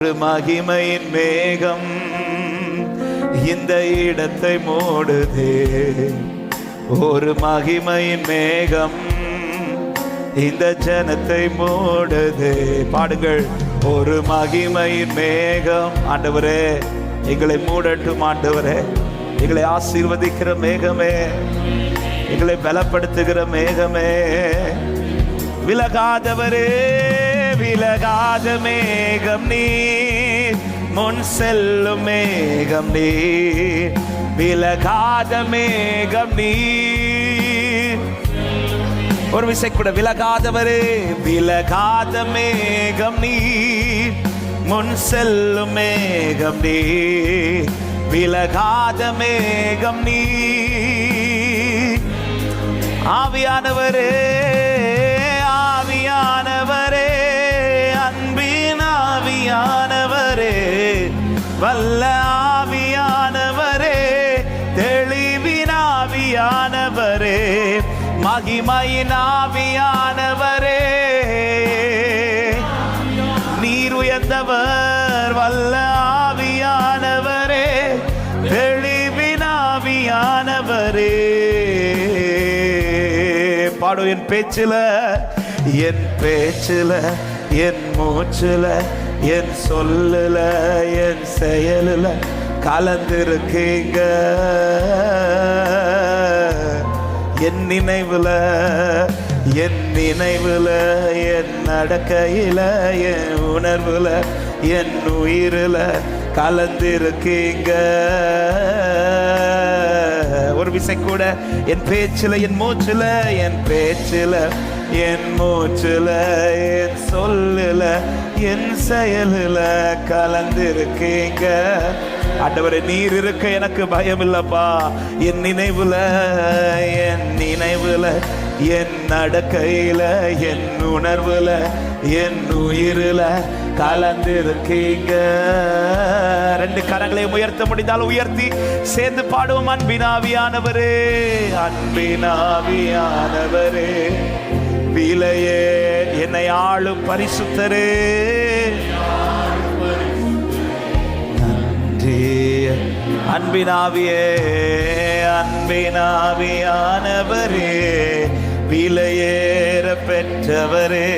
ஒரு மகிமையின் மேகம் இந்த இடத்தை மூடுதே. ஒரு மகிமையின் மேகம் இந்த ஜனத்தை மூடுதே. பாடுங்கள். ஒரு மகிமையின் மேகம். ஆண்டவரே, எங்களை மூடட்டும். ஆண்டவரே, எங்களை ஆசீர்வதிக்கிற மேகமே, எங்களை பலப்படுத்துகிற மேகமே, விலகாதவரே, விலகாத மேகம் நீர், முன் செல்லும் மேகம் நீர், விலகாத மேகம் நீர். ஒரு விசை கூட. விலகாதவரே, விலகாத மேகம் நீர், முன் செல்லும் மேகம் நீர், விலகாத மேகம் நீர். ஆவியானவரே, ஆவியானவரே, அன்பின் ஆவியானவரே, வல்ல ஆவியானவரே, தெளிவின் ஆவியானவரே, மகிமையின் ஆவியானவரே, நீர் உயர்ந்தவர், வல்ல ஆவியானவரே, தெளிவின் ஆவியானவரே. பாடு. என் பேச்சில, என் பேச்சில, என் மூச்சில, என் சொல்லுல, என் செயலுல கலந்திருக்கீங்க. என் நினைவுல, என் நினைவுல, என் நடக்கையில, என் உணர்வுல, என் உயிரில கலந்திருக்கீங்க. ஒரு விசை கூட. என் பேச்சில, என் மூச்சில, என் பேச்சில, என் மூச்சில, என் சொல்லுல, என் செயலுல கலந்திருக்கீங்க. ஆண்டவரே, நீர் இருக்க எனக்கு பயம் இல்லப்பா. என் நினைவுல, என் நினைவுல, என் நடக்கையில, என் உணர்வுல, என் உயிரில கலந்திருக்கீங்க. ரெண்டு கரங்களை உயர்த்த முடிந்தால் உயர்த்தி சேர்ந்து பாடுவோம். அன்பினாவியானவரே, அன்பினாவியானவரே, விலையே என்னை ஆளும் பரிசுத்தரே, நன்றி. அன்பினாவியே, அன்பினாவியானவரே, விலையேற பெற்றவரே,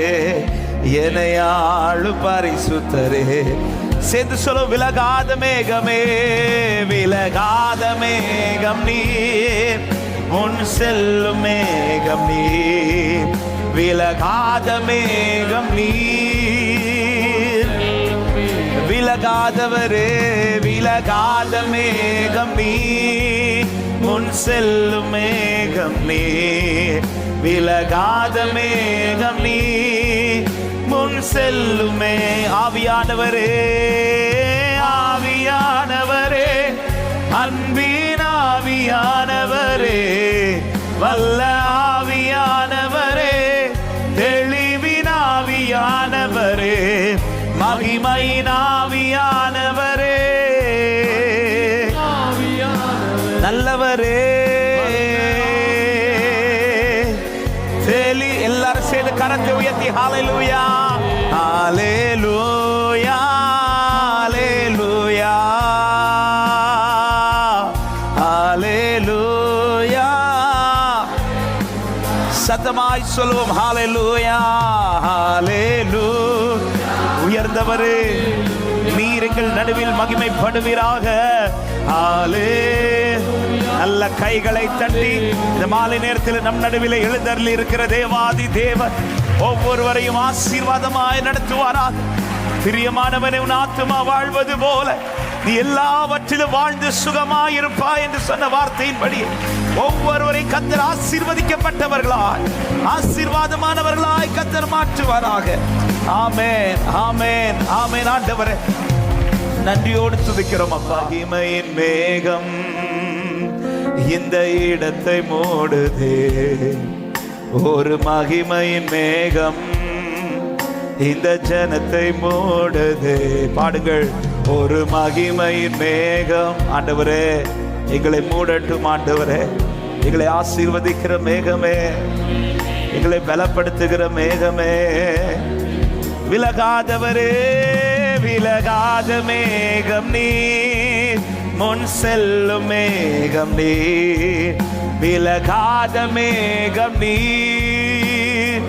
என்னை ஆளும் பரிசுத்தரே. சேர்ந்து சொல்லும். விலகாத மேகமே, விலகாத மேகம் நீர், முன் செல்லும் மேகம் நீர், விலகாத மேகம் நீர். விலகாதவரே, விலகாத மேகம் நீர், முன் செல்லும் மேகம் நீர், விலகாத மேகம் நீர், முன் செல்லுமே. ஆவியானவரே, ஆவியானவரே, அன்பின் ஆவியானவரே, வல்ல ஆவியானவரே, தெளிவின் ஆவியானவரே, மகிமையின் ஆவியானவரே, நல்லவரே. எல்லாரும் சேர்ந்து கரத்தை உயர்த்தி ஹல்லேலூயா, ஹல்லேலூயா, ஹல்லேலூயா, ஹல்லேலூயா. சத்தமாய் சொல்லுவோம். ஹல்லேலூயா, ஹல்லேலூயா. உயர்ந்தவரே, நீர் எங்கள் நடுவில் மகிமைப்படுவீராக. நல்ல கைகளை தட்டி இந்த மாலை நேரத்தில் நம் நடுவில் எழுந்தருளி இருக்கிற தேவாதி தேவன் ஒவ்வொருவரையும் ஆசீர்வாதமாய் நடத்துவாராக. பிரியமானவனே, உன் ஆத்துமா வாழ்வது போல நீ எல்லாவற்றிலும் வாழ்ந்து சுகமாயிருப்பாய் என்று சொன்ன வார்த்தையின்படி ஒவ்வொருவரையும் கர்த்தர் ஆசீர்வதிக்கப்பட்டவர்களாய், ஆசீர்வாதமானவர்களாய் கர்த்தர் மாற்றுவாராக. ஆமென், ஆமென், ஆமென். ஆண்டவரே, நன்றியோடு துதிக்கிறோம் அப்பா. மகிமையின் மேகம் இந்த இடத்தை மூடுதே. ஒரு மகிமையின் மேகம் இந்த ஜனத்தை மூடுதே. பாடுங்கள். ஒரு மகிமையின் மேகம். ஆண்டவரே, எங்களை மூடட்டும். ஆண்டவரே, எங்களை ஆசீர்வதிக்கிற மேகமே, எங்களை பலப்படுத்துகிற மேகமே, விலகாதவரே, விலகாத மேகம் நீர், முன் செல்லும் மேகம் நீர், விலகாத மேகம் நீர்.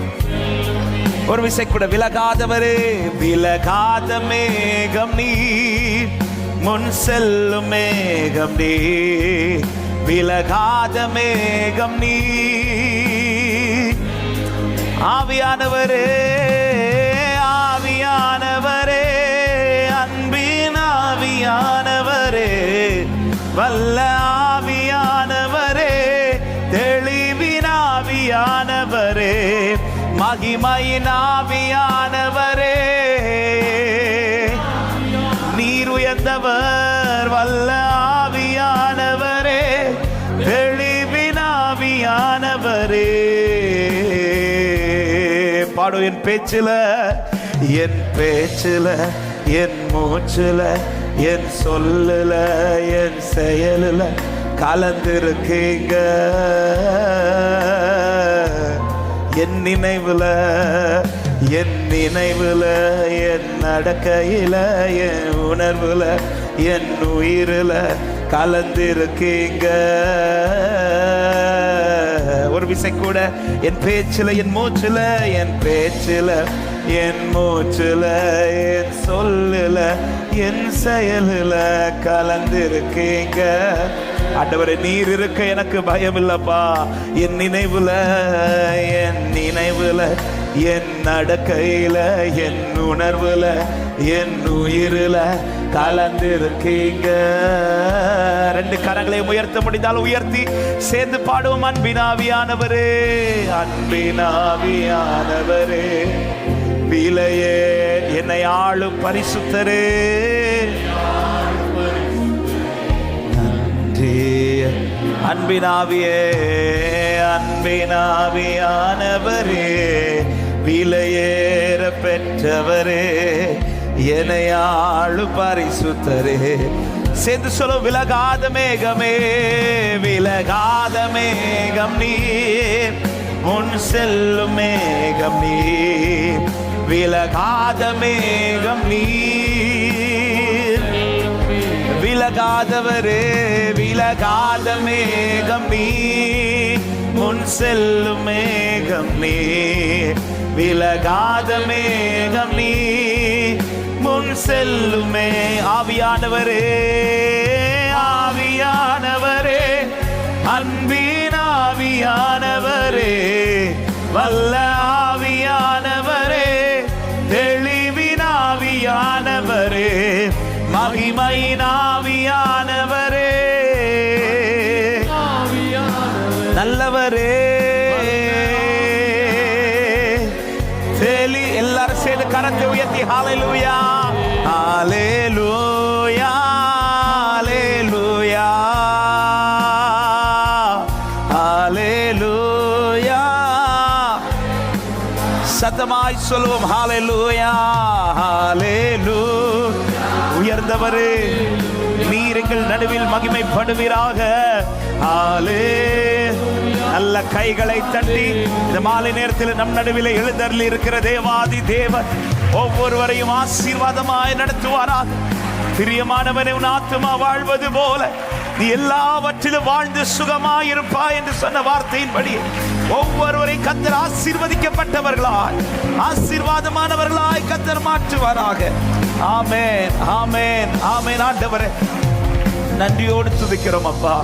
ஒரு விசை கூட, விலகாதவரே, விலகாத மேகம் நீர், முன் செல்லும் மேகம் நீர், விலகாத மேகம் நீர். ஆவியானவரே, ஆவியானவரே, அன்பின் ஆவியானவரே, வல்ல ஆவியானவரே, தெளிவின் ஆவியானவரே, மகிமையின் ஆவியானவரே, நீர் உயர்ந்தவர், வல்ல ஆவியானவரே, தெளிவின் ஆவியானவரே. பாடு. என் பேச்சில, என் பேச்சில, என் மூச்சில, என் சொல்லுல, என் செயலுல கலந்திருக்கீங்க. என் நினைவுல, என் நினைவுல, என் நடக்கையில, என் உணர்வுல, என் உயிரில கலந்திருக்கீங்க. ஒரு விசை கூட, என் பேச்சில, என் மூச்சில, என் பேச்சில, என் மூச்சில, என் சொல்லுல, என் செயலுல கலந்திருக்கீங்க. ஆண்டவரே, நீர் இருக்க எனக்கு பயம் இல்லப்பா. என் நினைவுல, என் நினைவுல, என் நடக்கையில, என் உணர்வுல, என் உயிரில கலந்திருக்கீங்க. ரெண்டு கரங்களை உயர்த்த முடிந்தால் உயர்த்தி சேர்ந்து பாடுவோம். அன்பினாவியானவரே, அன்பினாவியானவரே, விலையே என்னை ஆளும் பரிசுத்தரே, நன்றி. அன்பினாவியே, அன்பினாவியானவரே, விலையேற பெற்றவரே, என்னை ஆளும் பரிசுத்தரே. சேர்ந்து சொல்ல, விலகாத மேகமே, விலகாத மேகம் நீர், முன் செல்லும் மேகம் நீர், விலகாத மேகம் நீர். விலகாதவரே, விலகாத மேகம் நீர், முன் செல்லும் மேகம் நீர், விலகாத மேகம் நீர், முன் செல்லுமே. ஆவியானவரே, ஆவியானவரே, அன்பின் ஆவியானவரே, வல்ல ஆவியானவரே, தெளிவின் ஆவியானவரே, மகிமையின் ஆவியானவரே, நல்லவரே. எல்லாரும் சேர்ந்து கரத்தை உயர்த்தி ஹல்லேலூயா, ஹல்லேலூயா, ஹல்லேலூயா, ஹல்லேலூயா. சத்தமாய் சொல்லுவோம், ஹல்லேலூயா, ஹல்லேலூயா. உயர்ந்தவரே, நீர் எங்கள் நடுவில் மகிமைப்படுவீராக. நல்ல கைகளை தட்டி இந்த மாலை நேரத்தில் நம் நடுவில் எழுந்தருளி இருக்கிற தேவாதி தேவன் ஒவ்வொருவரையும் ஆசீர்வாதமாய் நடத்துவாராக. பிரியமானவனே, உன் ஆத்துமா வாழ்வது போல நீ எல்லாவற்றிலும் வாழ்ந்து சுகமாயிருப்பாய் என்று சொன்ன வார்த்தையின்படி ஒவ்வொருவரை கர்த்தர் ஆசீர்வதிக்கப்பட்டவர்களாய், ஆசீர்வாதமானவர்களாய் கர்த்தர் மாற்றுவாராக. ஆமென், ஆமென், ஆமென். ஆண்டவரே, நன்றியோடு துதிக்கிறோம் அப்பா.